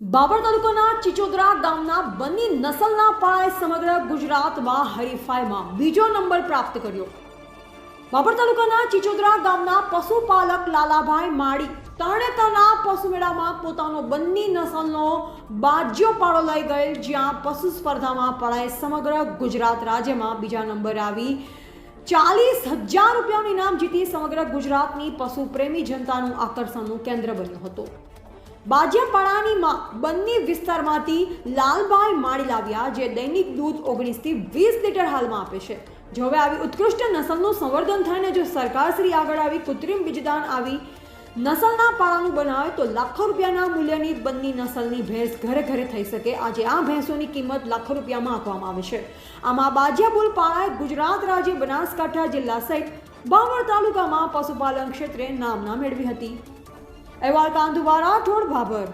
બાબર તાલુકાના ચિચોદરા ગામના બન્ની નસલના પાળાએ સમગ્ર ગુજરાતમાં હરીફાઈમાં બીજો નંબર પ્રાપ્ત કર્યો. બાબર તાલુકાના ચિચોદરા ગામના પશુપાલક લાલાભાઈ માળી તરણેતરના પશુમેળામાં પોતાનો બન્ની નસલનો બાજ્યો પાળો લઈ ગયેલ, જ્યાં પશુ સ્પર્ધામાં પાળાએ સમગ્ર ગુજરાત રાજ્યમાં બીજા નંબર આવી 40,000 રૂપિયાનું ઇનામ જીતી સમગ્ર ગુજરાતની પશુ પ્રેમી જનતાનું આકર્ષણનું કેન્દ્ર બન્યો હતો. બાજિયાપાડાની માં બન્ની વિસ્તારમાંથી લાલભાઈ માળી લાવ્યા, જે દૈનિક દૂધ 19 થી 20 લીટર હાલમાં આપે છે. જો હવે આવી ઉત્કૃષ્ટ નસલનું સંવર્ધન થઈને જો સરકારશ્રી આગળ આવી કૃત્રિમ બીજદાન આવી નસલના પાળાનું બનાવે તો લાખો રૂપિયાના મૂલ્યની બન્ની નસલની ભેંસ ઘરે ઘરે થઈ શકે. આજે આ ભેંસોની કિંમત લાખો રૂપિયામાં આંકવામાં આવે છે. આમાં બાજિયાબુલ પાળાએ ગુજરાત રાજ્ય, બનાસકાંઠા જિલ્લા સહિત બાબર તાલુકામાં પશુપાલન ક્ષેત્રે નામના મેળવી હતી. અહેવાલ કાંધુવા રાઠોડ, ભાભર.